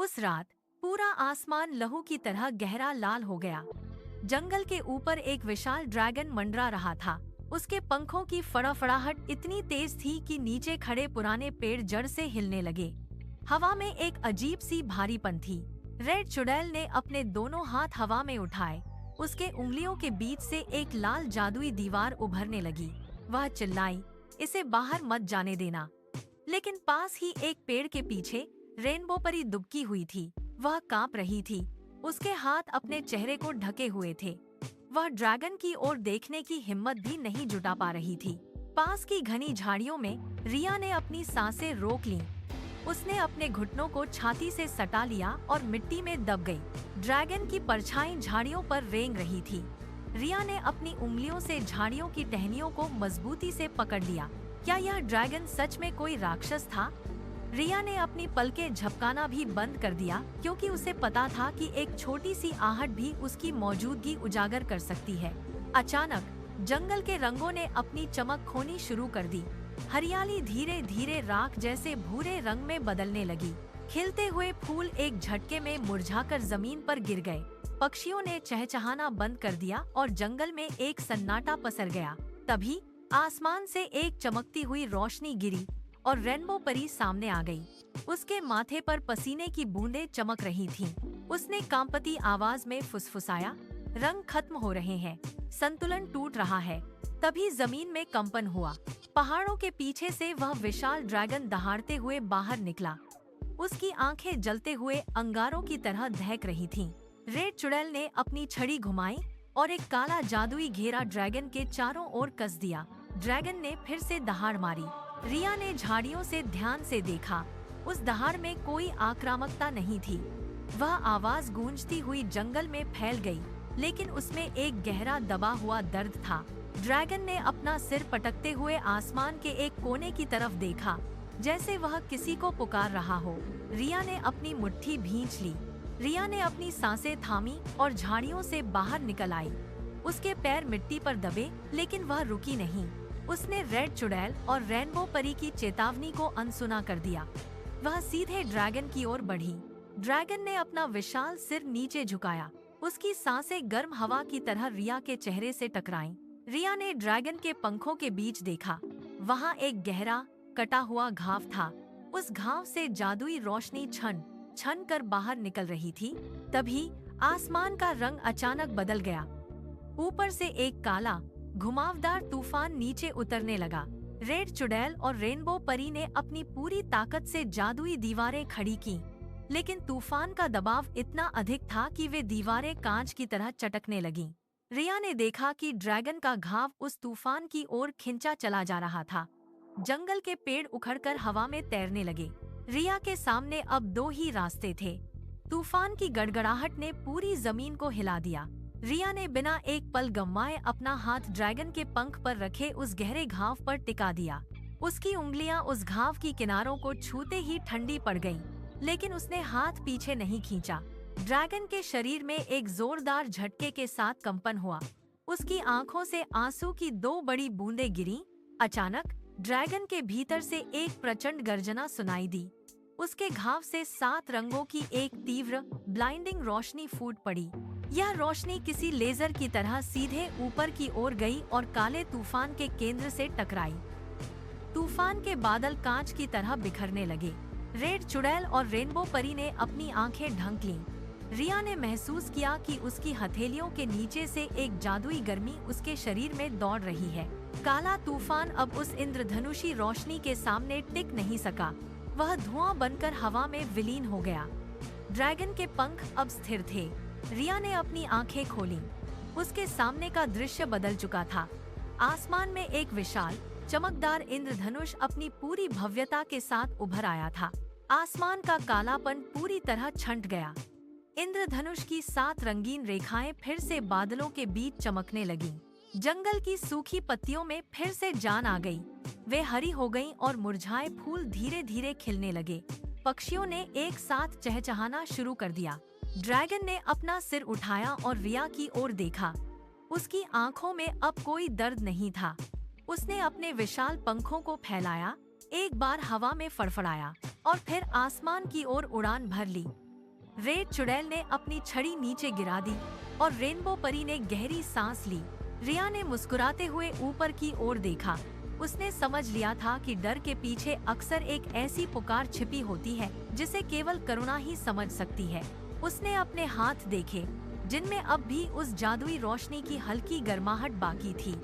उस रात पूरा आसमान लहू की तरह गहरा लाल हो गया। जंगल के ऊपर एक विशाल ड्रैगन मंडरा रहा था। उसके पंखों की फड़ाफड़ाहट इतनी तेज थी कि नीचे खड़े पुराने पेड़ जड़ से हिलने लगे। हवा में एक अजीब सी भारीपन थी। रेड चुड़ैल ने अपने दोनों हाथ हवा में उठाए। उसके उंगलियों के बीच से एक लाल जादुई दीवार उभरने लगी। वह चिल्लाई, इसे बाहर मत जाने देना। लेकिन पास ही एक पेड़ के पीछे रेनबो परी दुबकी हुई थी। वह कांप रही थी। उसके हाथ अपने चेहरे को ढके हुए थे। वह ड्रैगन की ओर देखने की हिम्मत भी नहीं जुटा पा रही थी। पास की घनी झाड़ियों में रिया ने अपनी सांसें रोक लीं। उसने अपने घुटनों को छाती से सटा लिया और मिट्टी में दब गई। ड्रैगन की परछाई झाड़ियों पर रेंग रही थी। रिया ने अपनी उंगलियों से झाड़ियों की टहनियों को मजबूती से पकड़ लिया। क्या यह ड्रैगन सच में कोई राक्षस था? रिया ने अपनी पलकें झपकाना भी बंद कर दिया, क्योंकि उसे पता था कि एक छोटी सी आहट भी उसकी मौजूदगी उजागर कर सकती है। अचानक जंगल के रंगों ने अपनी चमक खोनी शुरू कर दी। हरियाली धीरे धीरे राख जैसे भूरे रंग में बदलने लगी। खिलते हुए फूल एक झटके में मुरझाकर जमीन पर गिर गए। पक्षियों ने चहचहाना बंद कर दिया और जंगल में एक सन्नाटा पसर गया। तभी आसमान से एक चमकती हुई रोशनी गिरी और रेनबो परी सामने आ गई। उसके माथे पर पसीने की बूंदें चमक रही थीं। उसने कांपती आवाज में फुसफुसाया, रंग खत्म हो रहे हैं, संतुलन टूट रहा है। तभी जमीन में कंपन हुआ। पहाड़ों के पीछे से वह विशाल ड्रैगन दहाड़ते हुए बाहर निकला। उसकी आंखें जलते हुए अंगारों की तरह दहक रही थीं। रेड चुड़ैल ने अपनी छड़ी घुमाई और एक काला जादुई घेरा ड्रैगन के चारों ओर कस दिया। ड्रैगन ने फिर से दहाड़ मारी। रिया ने झाड़ियों से ध्यान से देखा। उस दहाड़ में कोई आक्रामकता नहीं थी। वह आवाज गूंजती हुई जंगल में फैल गई, लेकिन उसमें एक गहरा दबा हुआ दर्द था। ड्रैगन ने अपना सिर पटकते हुए आसमान के एक कोने की तरफ देखा, जैसे वह किसी को पुकार रहा हो। रिया ने अपनी मुट्ठी भींच ली। रिया ने अपनी सांसें थामी और झाड़ियों से बाहर निकल आई। उसके पैर मिट्टी पर दबे, लेकिन वह रुकी नहीं। उसने रेड चुड़ैल और रेनबो परी की चेतावनी को अनसुना कर दिया। वह सीधे ड्रैगन की ओर बढ़ी। ड्रैगन ने अपना विशाल सिर नीचे झुकाया। उसकी सांसें गर्म हवा की तरह रिया के चेहरे से टकराईं। रिया ने ड्रैगन के पंखों के बीच देखा। वहाँ एक गहरा कटा हुआ घाव था। उस घाव से जादुई रोशनी छन छन कर बाहर निकल रही थी। तभी आसमान का रंग अचानक बदल गया। ऊपर से एक काला घुमावदार तूफान नीचे उतरने लगा। रेड चुड़ैल और रेनबो परी ने अपनी पूरी ताकत से जादुई दीवारें खड़ी की, लेकिन तूफान का दबाव इतना अधिक था कि वे दीवारें कांच की तरह चटकने लगीं। रिया ने देखा कि ड्रैगन का घाव उस तूफान की ओर खिंचा चला जा रहा था। जंगल के पेड़ उखड़कर हवा में तैरने लगे। रिया के सामने अब दो ही रास्ते थे। तूफान की गड़गड़ाहट ने पूरी जमीन को हिला दिया। रिया ने बिना एक पल गंवाए अपना हाथ ड्रैगन के पंख पर रखे उस गहरे घाव पर टिका दिया। उसकी उंगलियां उस घाव की किनारों को छूते ही ठंडी पड़ गईं, लेकिन उसने हाथ पीछे नहीं खींचा। ड्रैगन के शरीर में एक जोरदार झटके के साथ कंपन हुआ। उसकी आंखों से आंसू की दो बड़ी बूंदें गिरीं। अचानक ड्रैगन के भीतर से एक प्रचंड गर्जना सुनाई दी। उसके घाव से 7 रंगों की एक तीव्र ब्लाइंडिंग रोशनी फूट पड़ी। यह रोशनी किसी लेजर की तरह सीधे ऊपर की ओर गई और काले तूफान के केंद्र से टकराई। तूफान के बादल कांच की तरह बिखरने लगे। रेड चुड़ैल और रेनबो परी ने अपनी आंखें ढंक लीं। रिया ने महसूस किया कि उसकी हथेलियों के नीचे से एक जादुई गर्मी उसके शरीर में दौड़ रही है। काला तूफान अब उस इंद्रधनुषी रोशनी के सामने टिक नहीं सका। वह धुआं बनकर हवा में विलीन हो गया। ड्रैगन के पंख अब स्थिर थे। रिया ने अपनी आंखें खोलीं। उसके सामने का दृश्य बदल चुका था। आसमान में एक विशाल चमकदार इंद्रधनुष अपनी पूरी भव्यता के साथ उभर आया था। आसमान का कालापन पूरी तरह छंट गया। इंद्रधनुष की 7 रंगीन रेखाएं फिर से बादलों के बीच चमकने लगीं। जंगल की सूखी पत्तियों में फिर से जान आ गई। वे हरी हो गईं और मुरझाए फूल धीरे धीरे खिलने लगे। पक्षियों ने एक साथ चहचहाना शुरू कर दिया। ड्रैगन ने अपना सिर उठाया और रिया की ओर देखा। उसकी आंखों में अब कोई दर्द नहीं था। उसने अपने विशाल पंखों को फैलाया, एक बार हवा में फड़फड़ाया और फिर आसमान की ओर उड़ान भर ली। रेड चुड़ैल ने अपनी छड़ी नीचे गिरा दी और रेनबो परी ने गहरी सांस ली। रिया ने मुस्कुराते हुए ऊपर की ओर देखा। उसने समझ लिया था कि डर के पीछे अक्सर एक ऐसी पुकार छिपी होती है जिसे केवल करुणा ही समझ सकती है। उसने अपने हाथ देखे जिनमें अब भी उस जादुई रोशनी की हल्की गर्माहट बाकी थी।